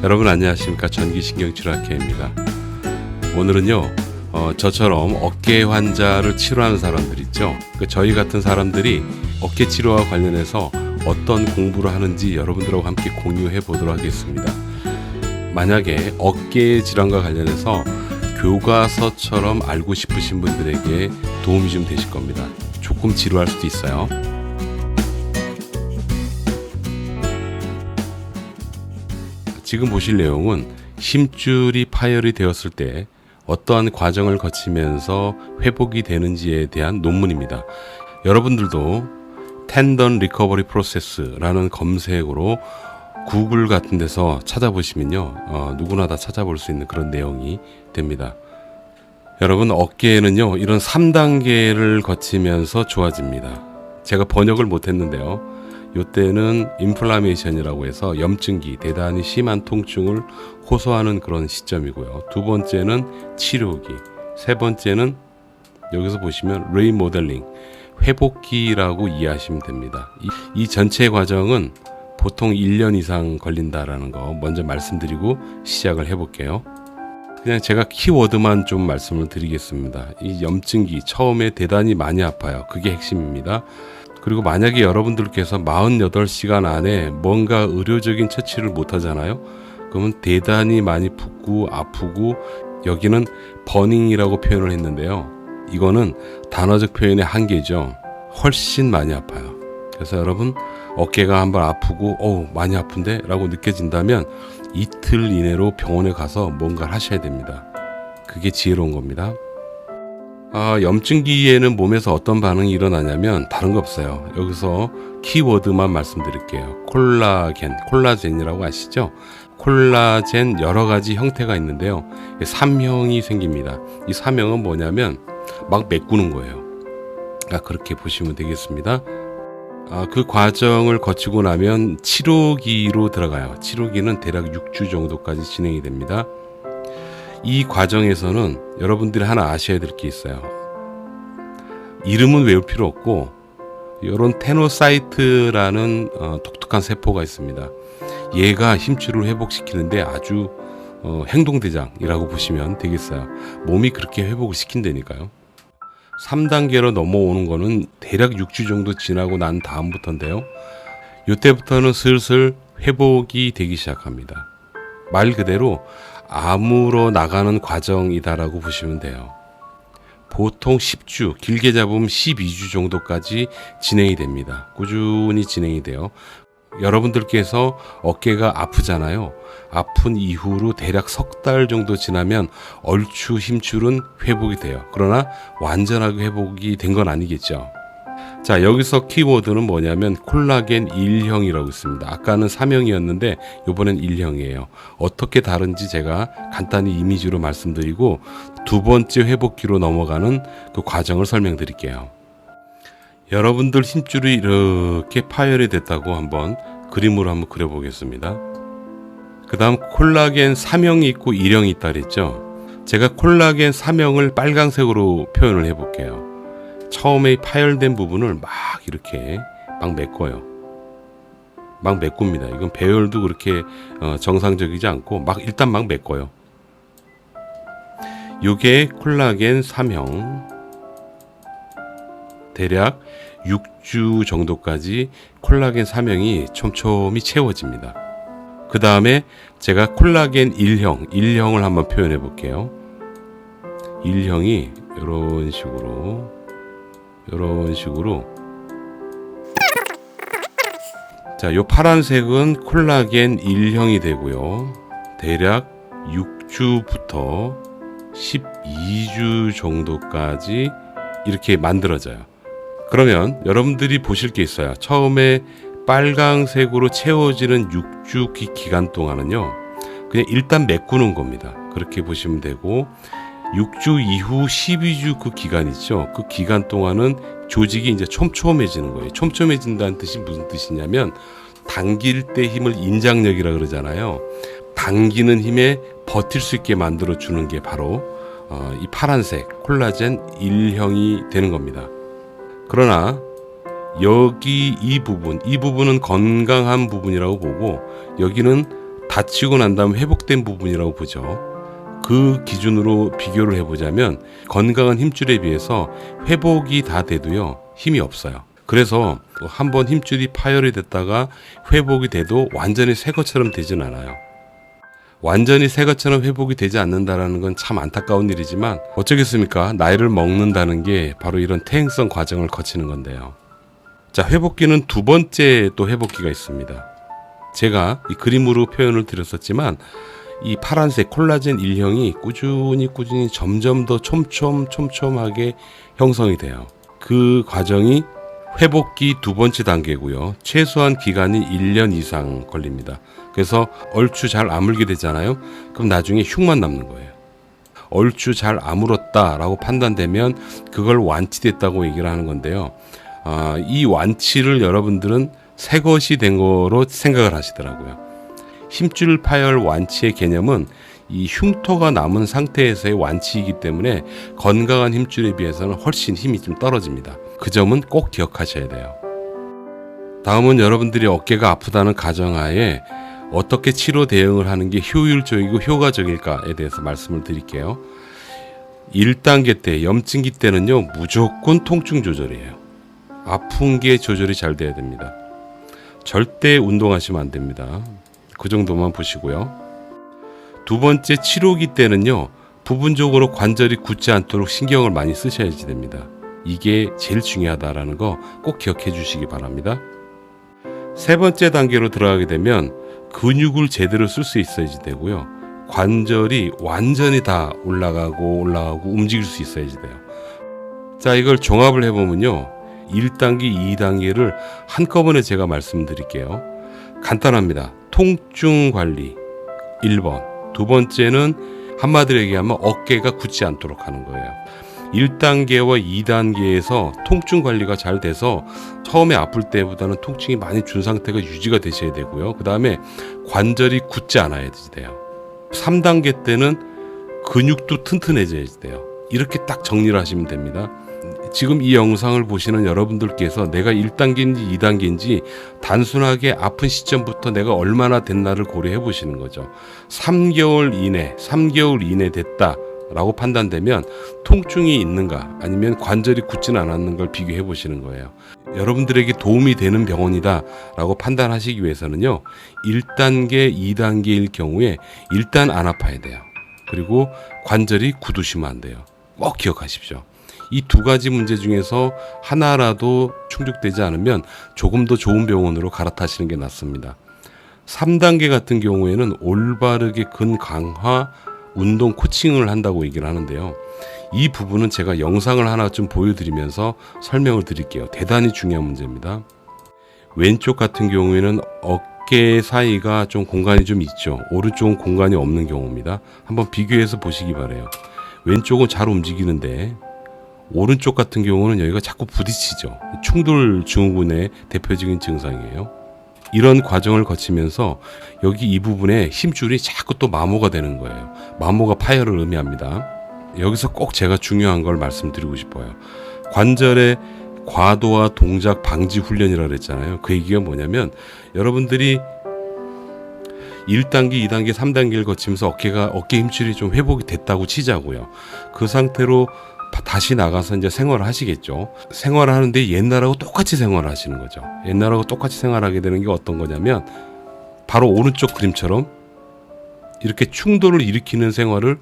여러분 안녕하십니까. 전기신경치료학회입니다. 오늘은요 저처럼 어깨 환자를 치료하는 사람들 있죠. 저희 같은 사람들이 어깨 치료와 관련해서 어떤 공부를 하는지 여러분들하고 함께 공유해 보도록 하겠습니다. 만약에 어깨 질환과 관련해서 교과서처럼 알고 싶으신 분들에게 도움이 좀 되실 겁니다. 조금 지루할 수도 있어요. 지금 보실 내용은 힘줄이 파열이 되었을 때 어떠한 과정을 거치면서 회복이 되는지에 대한 논문입니다. 여러분들도 텐던 리커버리 프로세스라는 검색으로 구글 같은 데서 찾아보시면요 누구나 다 찾아볼 수 있는 그런 내용이 됩니다. 여러분, 어깨에는요 이런 3단계를 거치면서 좋아집니다. 제가 번역을 못했는데요, 이때는 인플라메이션이라고 해서 염증기, 대단히 심한 통증을 호소하는 그런 시점이고요. 두 번째는 치료기, 세 번째는 여기서 보시면 리모델링, 회복기라고 이해하시면 됩니다. 이 전체 과정은 보통 1년 이상 걸린다라는 거 먼저 말씀드리고 시작을 해볼게요. 그냥 제가 키워드만 좀 말씀을 드리겠습니다. 이 염증기 처음에 대단히 많이 아파요. 그게 핵심입니다. 그리고 만약에 여러분들께서 48시간 안에 뭔가 의료적인 처치를 못 하잖아요. 그러면 대단히 많이 붓고 아프고, 여기는 버닝이라고 표현을 했는데요. 이거는 단어적 표현의 한계죠. 훨씬 많이 아파요. 그래서 여러분, 어깨가 한번 아프고 많이 아픈데? 라고 느껴진다면 이틀 이내로 병원에 가서 뭔가를 하셔야 됩니다. 그게 지혜로운 겁니다. 염증기에는 몸에서 어떤 반응이 일어나냐면 다른 거 없어요. 여기서 키워드만 말씀드릴게요. 콜라겐이라고 아시죠? 콜라겐 여러 가지 형태가 있는데요. 3형이 생깁니다. 이 3형은 뭐냐면 막 메꾸는 거예요. 그렇게 보시면 되겠습니다. 그 과정을 거치고 나면 치료기로 들어가요. 치료기는 대략 6주 정도까지 진행이 됩니다. 이 과정에서는 여러분들이 하나 아셔야 될 게 있어요. 이름은 외울 필요 없고, 이런 테노사이트라는 독특한 세포가 있습니다. 얘가 힘줄을 회복시키는데 아주 행동대장이라고 보시면 되겠어요. 몸이 그렇게 회복을 시킨다니까요. 3단계로 넘어오는 거는 대략 6주 정도 지나고 난 다음부터인데요. 이때부터는 슬슬 회복이 되기 시작합니다. 말 그대로 암으로 나가는 과정이다라고 보시면 돼요. 보통 10주, 길게 잡으면 12주 정도까지 진행이 됩니다. 꾸준히 진행이 돼요. 여러분들께서 어깨가 아프잖아요. 아픈 이후로 대략 석 달 정도 지나면 얼추 힘줄은 회복이 돼요. 그러나 완전하게 회복이 된 건 아니겠죠. 자, 여기서 키워드는 뭐냐면 콜라겐 1형이라고 있습니다. 아까는 3형이었는데 이번엔 1형이에요. 어떻게 다른지 제가 간단히 이미지로 말씀드리고 두 번째 회복기로 넘어가는 그 과정을 설명드릴게요. 여러분들 힘줄이 이렇게 파열이 됐다고 한번 그림으로 한번 그려보겠습니다. 그 다음 콜라겐 3형이 있고 1형이 있다 그랬죠. 제가 콜라겐 3형을 빨강색으로 표현을 해볼게요. 처음에 파열된 부분을 막 이렇게 막 메꿔요. 막 메꿉니다. 이건 배열도 그렇게 정상적이지 않고 일단 막 메꿔요. 요게 콜라겐 3형. 대략 6주 정도까지 콜라겐 3형이 촘촘히 채워집니다. 그 다음에 제가 콜라겐 1형을 한번 표현해 볼게요. 1형이 이런 식으로 자, 요 파란색은 콜라겐 1형이 되고요. 대략 6주부터 12주 정도까지 이렇게 만들어져요. 그러면 여러분들이 보실 게 있어요. 처음에 빨강색으로 채워지는 6주 기간 동안은요, 그냥 일단 메꾸는 겁니다. 그렇게 보시면 되고, 6주 이후 12주 그 기간 있죠. 그 기간 동안은 조직이 이제 촘촘해지는 거예요. 촘촘해진다는 뜻이 무슨 뜻이냐면, 당길 때 힘을 인장력이라 그러잖아요. 당기는 힘에 버틸 수 있게 만들어 주는 게 바로 이 파란색 콜라겐 1형이 되는 겁니다. 그러나 여기 이 부분은 건강한 부분이라고 보고, 여기는 다치고 난 다음 회복된 부분이라고 보죠. 그 기준으로 비교를 해보자면 건강한 힘줄에 비해서 회복이 다 돼도요 힘이 없어요. 그래서 한번 힘줄이 파열이 됐다가 회복이 돼도 완전히 새 것처럼 되진 않아요. 완전히 새 것처럼 회복이 되지 않는다는 건 참 안타까운 일이지만 어쩌겠습니까? 나이를 먹는다는 게 바로 이런 퇴행성 과정을 거치는 건데요. 자, 회복기는 두 번째 또 회복기가 있습니다. 제가 이 그림으로 표현을 드렸었지만 이 파란색 콜라겐 1형이 꾸준히 점점 더 촘촘하게 형성이 돼요. 그 과정이 회복기 두 번째 단계고요. 최소한 기간이 1년 이상 걸립니다. 그래서 얼추 잘 아물게 되잖아요. 그럼 나중에 흉만 남는 거예요. 얼추 잘 아물었다라고 판단되면 그걸 완치됐다고 얘기를 하는 건데요. 이 완치를 여러분들은 새 것이 된 거로 생각을 하시더라고요. 힘줄 파열 완치의 개념은 이 흉터가 남은 상태에서의 완치이기 때문에 건강한 힘줄에 비해서는 훨씬 힘이 좀 떨어집니다. 그 점은 꼭 기억하셔야 돼요. 다음은 여러분들이 어깨가 아프다는 가정하에 어떻게 치료 대응을 하는 게 효율적이고 효과적일까에 대해서 말씀을 드릴게요. 1단계 때, 염증기 때는요, 무조건 통증 조절이에요. 아픈 게 조절이 잘 돼야 됩니다. 절대 운동하시면 안 됩니다. 그 정도만 보시고요. 두 번째 치료기 때는요, 부분적으로 관절이 굳지 않도록 신경을 많이 쓰셔야지 됩니다. 이게 제일 중요하다라는 거 꼭 기억해 주시기 바랍니다. 세 번째 단계로 들어가게 되면 근육을 제대로 쓸 수 있어야지 되고요. 관절이 완전히 다 올라가고 움직일 수 있어야지 돼요. 자, 이걸 종합을 해보면요, 1단계, 2단계를 한꺼번에 제가 말씀드릴게요. 간단합니다. 통증 관리 1번, 두 번째는 한마디로 얘기하면 어깨가 굳지 않도록 하는 거예요. 1단계와 2단계에서 통증 관리가 잘 돼서 처음에 아플 때보다는 통증이 많이 준 상태가 유지가 되셔야 되고요. 그 다음에 관절이 굳지 않아야 돼요. 3단계 때는 근육도 튼튼해져야 돼요. 이렇게 딱 정리를 하시면 됩니다. 지금 이 영상을 보시는 여러분들께서 내가 1단계인지 2단계인지 단순하게 아픈 시점부터 내가 얼마나 됐나를 고려해 보시는 거죠. 3개월 이내 됐다 라고 판단되면 통증이 있는가 아니면 관절이 굳지는 않았는 걸 비교해 보시는 거예요. 여러분들에게 도움이 되는 병원이다 라고 판단하시기 위해서는요, 1단계, 2단계일 경우에 일단 안 아파야 돼요. 그리고 관절이 굳으시면 안 돼요. 꼭 기억하십시오. 이 두 가지 문제 중에서 하나라도 충족되지 않으면 조금 더 좋은 병원으로 갈아타시는 게 낫습니다. 3단계 같은 경우에는 올바르게 근강화 운동 코칭을 한다고 얘기를 하는데요. 이 부분은 제가 영상을 하나 좀 보여드리면서 설명을 드릴게요. 대단히 중요한 문제입니다. 왼쪽 같은 경우에는 어깨 사이가 좀 공간이 좀 있죠. 오른쪽은 공간이 없는 경우입니다. 한번 비교해서 보시기 바라요. 왼쪽은 잘 움직이는데 오른쪽 같은 경우는 여기가 자꾸 부딪히죠. 충돌 증후군의 대표적인 증상이에요. 이런 과정을 거치면서 여기 이 부분에 힘줄이 자꾸 또 마모가 되는 거예요. 마모가 파열을 의미합니다. 여기서 꼭 제가 중요한 걸 말씀드리고 싶어요. 관절의 과도화 동작 방지 훈련이라고 그랬잖아요. 그 얘기가 뭐냐면 여러분들이 1단계, 2단계, 3단계를 거치면서 어깨 힘줄이 좀 회복이 됐다고 치자고요. 그 상태로 다시 나가서 이제 생활을 하시겠죠. 생활을 하는데 옛날하고 똑같이 생활을 하시는 거죠. 옛날하고 똑같이 생활하게 되는 게 어떤 거냐면 바로 오른쪽 그림처럼 이렇게 충돌을 일으키는 생활을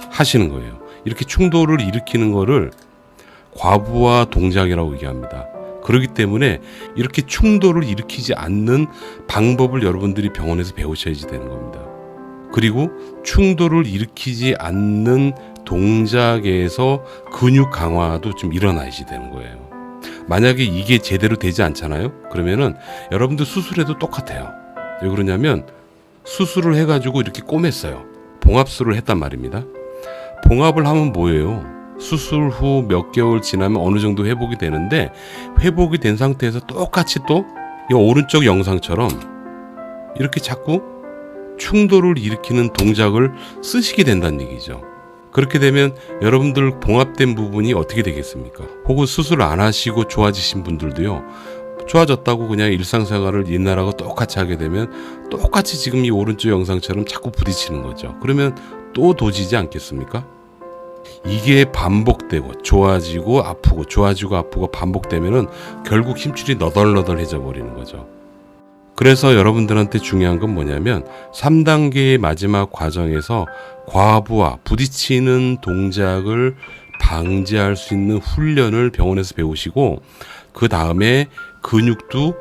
하시는 거예요. 이렇게 충돌을 일으키는 거를 과부하 동작이라고 얘기합니다. 그렇기 때문에 이렇게 충돌을 일으키지 않는 방법을 여러분들이 병원에서 배우셔야지 되는 겁니다. 그리고 충돌을 일으키지 않는 동작에서 근육 강화도 좀 일어나야지 되는 거예요. 만약에 이게 제대로 되지 않잖아요? 그러면은 여러분들 수술해도 똑같아요. 왜 그러냐면 수술을 해가지고 이렇게 꼬맸어요. 봉합술을 했단 말입니다. 봉합을 하면 뭐예요? 수술 후 몇 개월 지나면 어느 정도 회복이 되는데 회복이 된 상태에서 똑같이 또 이 오른쪽 영상처럼 이렇게 자꾸 충돌을 일으키는 동작을 쓰시게 된다는 얘기죠. 그렇게 되면 여러분들 봉합된 부분이 어떻게 되겠습니까? 혹은 수술 안 하시고 좋아지신 분들도요, 좋아졌다고 그냥 일상생활을 옛날하고 똑같이 하게 되면 똑같이 지금 이 오른쪽 영상처럼 자꾸 부딪히는 거죠. 그러면 또 도지지 않겠습니까? 이게 반복되고 좋아지고 아프고 좋아지고 아프고 반복되면은 결국 힘줄이 너덜너덜해져 버리는 거죠. 그래서 여러분들한테 중요한 건 뭐냐면 3단계의 마지막 과정에서 과부하, 부딪히는 동작을 방지할 수 있는 훈련을 병원에서 배우시고, 그 다음에 근육도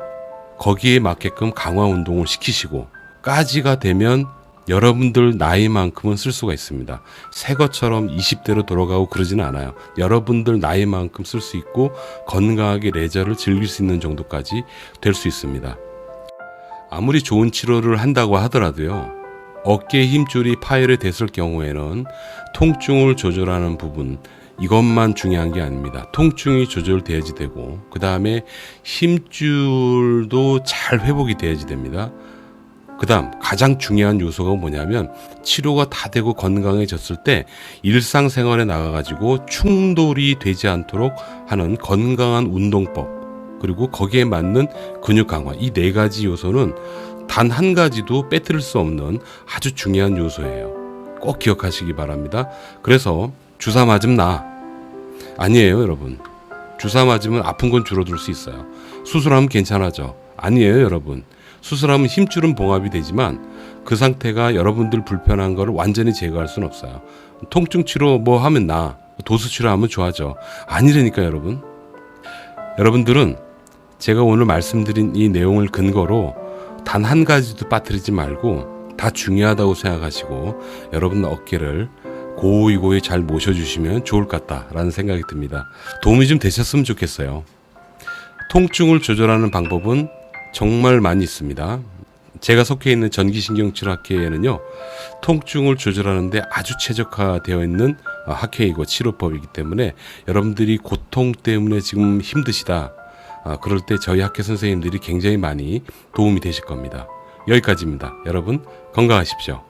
거기에 맞게끔 강화 운동을 시키시고 까지가 되면 여러분들 나이만큼은 쓸 수가 있습니다. 새 것처럼 20대로 돌아가고 그러지는 않아요. 여러분들 나이만큼 쓸 수 있고 건강하게 레저를 즐길 수 있는 정도까지 될 수 있습니다. 아무리 좋은 치료를 한다고 하더라도요, 어깨 힘줄이 파열이 됐을 경우에는 통증을 조절하는 부분, 이것만 중요한 게 아닙니다. 통증이 조절돼야지 되고, 그 다음에 힘줄도 잘 회복이 돼야지 됩니다. 그 다음 가장 중요한 요소가 뭐냐면, 치료가 다 되고 건강해졌을 때 일상생활에 나가가지고 충돌이 되지 않도록 하는 건강한 운동법, 그리고 거기에 맞는 근육 강화, 이 네 가지 요소는 단 한 가지도 빼뜨릴 수 없는 아주 중요한 요소예요. 꼭 기억하시기 바랍니다. 그래서 주사 맞으면 나 아니에요, 여러분. 주사 맞으면 아픈 건 줄어들 수 있어요. 수술하면 괜찮아져 아니에요, 여러분. 수술하면 힘줄은 봉합이 되지만 그 상태가 여러분들 불편한 거를 완전히 제거할 수는 없어요. 통증 치료 뭐 하면 나, 도수 치료하면 좋아져 아니라니까. 여러분들은 제가 오늘 말씀드린 이 내용을 근거로 단 한 가지도 빠뜨리지 말고 다 중요하다고 생각하시고 여러분 어깨를 고이고이 잘 모셔주시면 좋을 것 같다라는 생각이 듭니다. 도움이 좀 되셨으면 좋겠어요. 통증을 조절하는 방법은 정말 많이 있습니다. 제가 속해 있는 전기신경치료학회에는요, 통증을 조절하는데 아주 최적화되어 있는 학회이고 치료법이기 때문에 여러분들이 고통 때문에 지금 힘드시다, 그럴 때 저희 학회 선생님들이 굉장히 많이 도움이 되실 겁니다. 여기까지입니다. 여러분 건강하십시오.